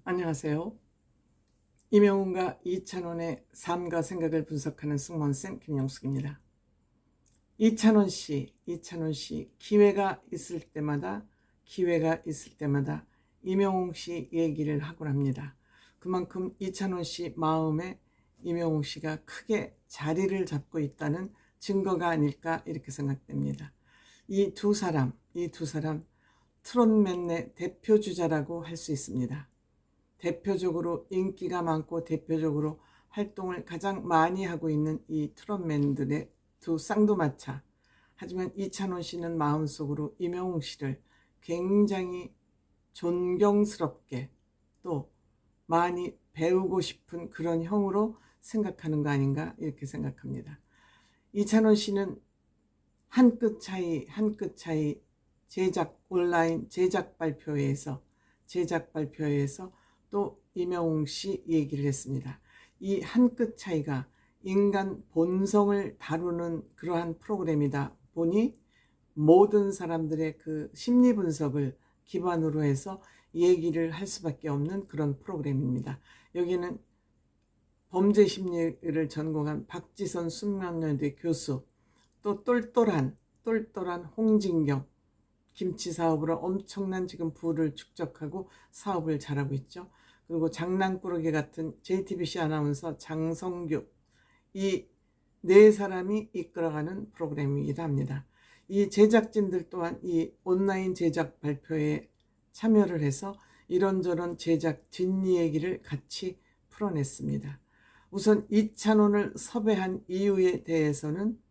안녕하세요. 임영웅과 이찬원의 삶과 생각을 분석하는 승무원쌤 김영숙입니다. 이찬원 씨 기회가 있을 때마다 임영웅 씨 얘기를 하곤 합니다. 그만큼 이찬원 씨 마음에 임영웅 씨가 크게 자리를 잡고 있다는 증거가 아닐까 이렇게 생각됩니다. 이 두 사람 트롯맨의 대표 주자라고 할 수 있습니다. 대표적으로 인기가 많고 대표적으로 활동을 가장 많이 하고 있는 이 트롯맨들의 두 쌍두마차. 하지만 이찬원 씨는 마음속으로 임영웅 씨를 굉장히 존경스럽게 또 많이 배우고 싶은 그런 형으로 생각하는 거 아닌가 이렇게 생각합니다. 이찬원 씨는 한 끗 차이 온라인 제작 발표회에서 또 임영웅 씨 얘기를 했습니다. 이 한 끗 차이가 인간 본성을 다루는 그러한 프로그램이다 보니 모든 사람들의 그 심리 분석을 기반으로 해서 얘기를 할 수밖에 없는 그런 프로그램입니다. 여기는 범죄 심리를 전공한 박지선 숙명여대 교수, 또 똘똘한 홍진경, 김치 사업으로 엄청난 지금 부를 축적하고 사업을 잘하고 있죠. 그리고 장난꾸러기 같은 JTBC 아나운서 장성규, 이 네 사람이 이끌어가는 프로그램이기도 합니다. 이 제작진들 또한 이 온라인 제작 발표에 참여를 해서 이런저런 제작 뒷이야기를 같이 풀어냈습니다. 우선 이찬원을 섭외한 이유에 대해서는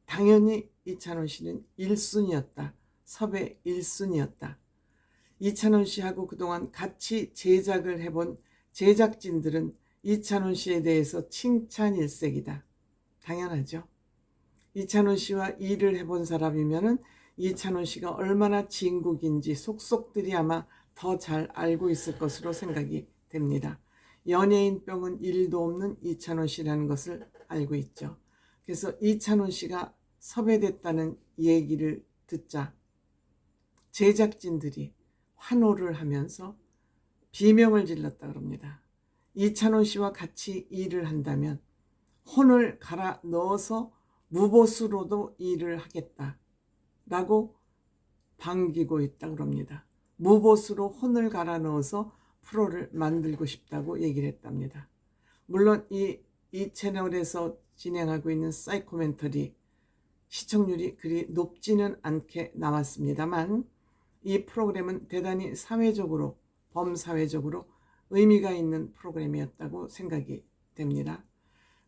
당연히 이찬원 씨는 1순위였다. 섭외 1순위였다. 이찬원 씨하고 그동안 같이 제작을 해본 제작진들은 이찬원 씨에 대해서 칭찬 일색이다. 당연하죠. 이찬원 씨와 일을 해본 사람이면은 이찬원 씨가 얼마나 진국인지 속속들이 아마 더 잘 알고 있을 것으로 생각이 됩니다. 연예인병은 1도 없는 이찬원 씨라는 것을 알고 있죠. 그래서 이찬원 씨가 섭외됐다는 얘기를 듣자 제작진들이 환호를 하면서 비명을 질렀다 그럽니다. 이찬원 씨와 같이 일을 한다면 혼을 갈아 넣어서 무보수로도 일을 하겠다라고 반기고 있다 그럽니다. 무보수로 혼을 갈아 넣어서 프로를 만들고 싶다고 얘기를 했답니다. 물론 이 채널에서 진행하고 있는 사이코멘터리 시청률이 그리 높지는 않게 나왔습니다만 이 프로그램은 대단히 사회적으로 범사회적으로 의미가 있는 프로그램이었다고 생각이 됩니다.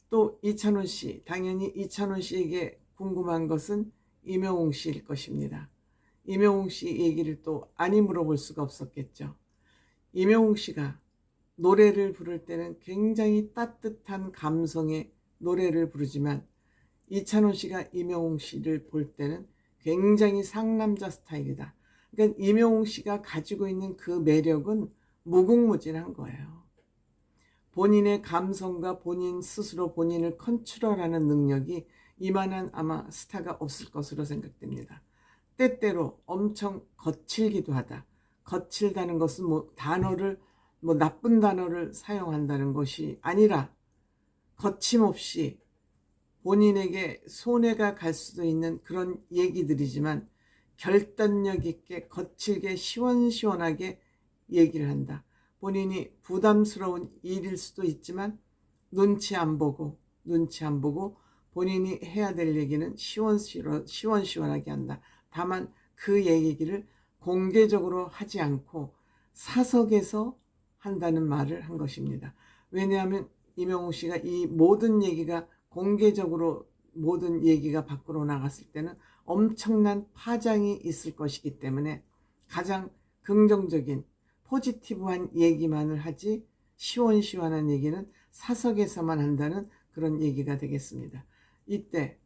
또 이찬원 씨, 당연히 이찬원 씨에게 궁금한 것은 임영웅 씨일 것입니다. 임영웅 씨 얘기를 또 아니 물어볼 수가 없었겠죠. 임영웅 씨가 노래를 부를 때는 굉장히 따뜻한 감성의 노래를 부르지만 이찬원 씨가 임영웅 씨를 볼 때는 굉장히 상남자 스타일이다. 그러니까 임영웅 씨가 가지고 있는 그 매력은 무궁무진한 거예요. 본인의 감성과 본인 스스로 본인을 컨트롤하는 능력이 이만한 아마 스타가 없을 것으로 생각됩니다. 때때로 엄청 거칠기도 하다. 거칠다는 것은 나쁜 단어를 사용한다는 것이 아니라 거침없이 본인에게 손해가 갈 수도 있는 그런 얘기들이지만 결단력 있게 거칠게 시원시원하게 얘기를 한다. 본인이 부담스러운 일일 수도 있지만 눈치 안 보고 본인이 해야 될 얘기는 시원시원하게 한다. 다만 그 얘기를 공개적으로 하지 않고 사석에서 한다는 말을 한 것입니다. 왜냐하면 임영웅 씨가 이 모든 얘기가 공개적으로 모든 얘기가 밖으로 나갔을 때는 엄청난 파장이 있을 것이기 때문에 가장 긍정적인 포지티브한 얘기만을 하지 시원시원한 얘기는 사석에서만 한다는 그런 얘기가 되겠습니다. 이때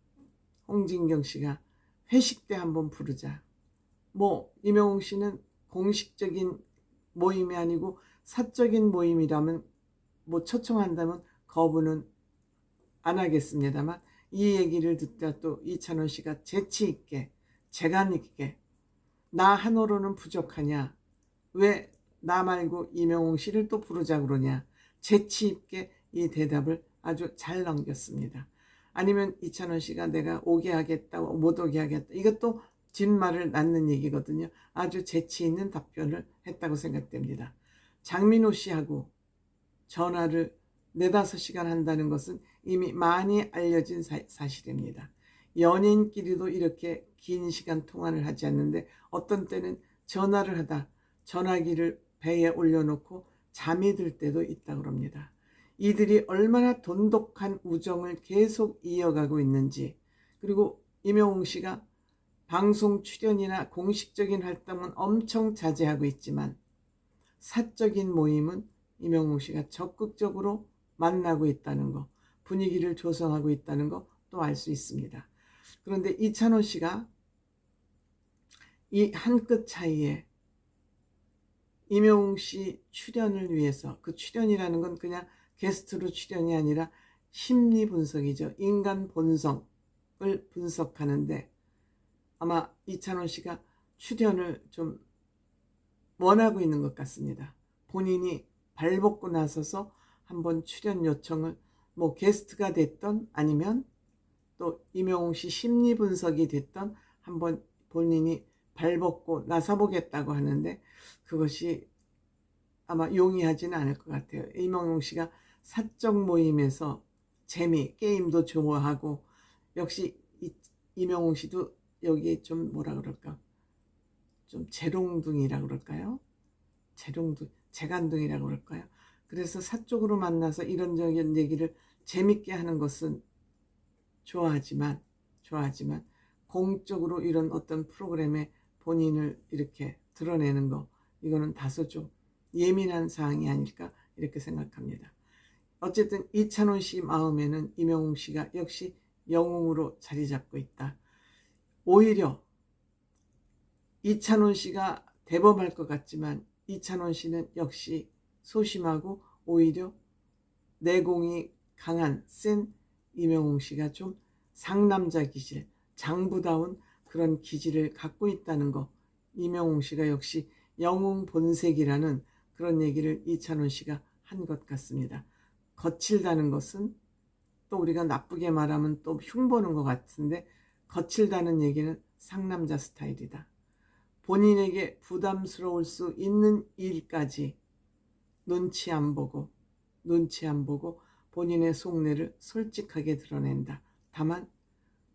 홍진경 씨가 회식 때 한번 부르자. 임영웅 씨는 공식적인 모임이 아니고 사적인 모임이라면 초청한다면 거부는 안 하겠습니다만 이 얘기를 듣다 또 이찬원 씨가 재치 있게 재간 있게 나 하나로는 부족하냐, 왜 나 말고 이명웅 씨를 또 부르자 그러냐. 재치 있게 이 대답을 아주 잘 넘겼습니다. 아니면 이찬원 씨가 내가 오게 하겠다, 못 오게 하겠다. 이것도 뒷말을 낳는 얘기거든요. 아주 재치 있는 답변을 했다고 생각됩니다. 장민호 씨하고 전화를 4~5시간 한다는 것은 이미 많이 알려진 사실입니다. 연인끼리도 이렇게 긴 시간 통화를 하지 않는데 어떤 때는 전화를 하다 전화기를 배에 올려놓고 잠이 들 때도 있다고 합니다. 이들이 얼마나 돈독한 우정을 계속 이어가고 있는지, 그리고 임영웅 씨가 방송 출연이나 공식적인 활동은 엄청 자제하고 있지만 사적인 모임은 임영웅 씨가 적극적으로 만나고 있다는 거, 분위기를 조성하고 있다는 거 또 알 수 있습니다. 그런데 이찬원 씨가 이 한 끗 차이에 임영웅 씨 출연을 위해서, 그 출연이라는 건 그냥 게스트로 출연이 아니라 심리 분석이죠. 인간 본성을 분석하는데 아마 이찬원 씨가 출연을 좀 원하고 있는 것 같습니다. 본인이 발벗고 나서서 한번 출연 요청을, 뭐 게스트가 됐던 아니면 또 임영웅 씨 심리 분석이 됐던 한번 본인이 발벗고 나서보겠다고 하는데 그것이 아마 용이하지는 않을 것 같아요. 임영웅 씨가 사적 모임에서 재미, 게임도 좋아하고, 역시 임영웅 씨도 여기에 좀 뭐라 그럴까, 좀 재롱둥이라 그럴까요? 재간둥이라 그럴까요? 그래서 사적으로 만나서 이런저런 얘기를 재밌게 하는 것은 좋아하지만 공적으로 이런 어떤 프로그램에 본인을 이렇게 드러내는 거, 이거는 다소 좀 예민한 사항이 아닐까 이렇게 생각합니다. 어쨌든 이찬원 씨 마음에는 임영웅 씨가 역시 영웅으로 자리 잡고 있다. 오히려 이찬원 씨가 대범할 것 같지만 이찬원 씨는 역시 소심하고 오히려 내공이 강한 센 임영웅 씨가 좀 상남자 기질, 장부다운 그런 기질을 갖고 있다는 거, 임영웅 씨가 역시 영웅 본색이라는 그런 얘기를 이찬원 씨가 한 것 같습니다. 거칠다는 것은 또 우리가 나쁘게 말하면 또 흉보는 것 같은데, 거칠다는 얘기는 상남자 스타일이다. 본인에게 부담스러울 수 있는 일까지 눈치 안 보고 본인의 속내를 솔직하게 드러낸다. 다만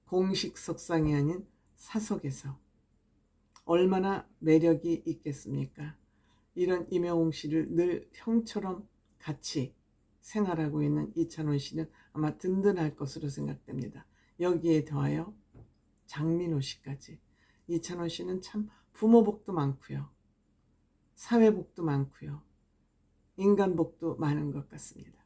공식석상이 아닌 사석에서 얼마나 매력이 있겠습니까? 이런 임영웅 씨를 늘 형처럼 같이 생활하고 있는 이찬원 씨는 아마 든든할 것으로 생각됩니다. 여기에 더하여 장민호 씨까지. 이찬원 씨는 참 부모복도 많고요, 사회복도 많고요, 인간복도 많은 것 같습니다.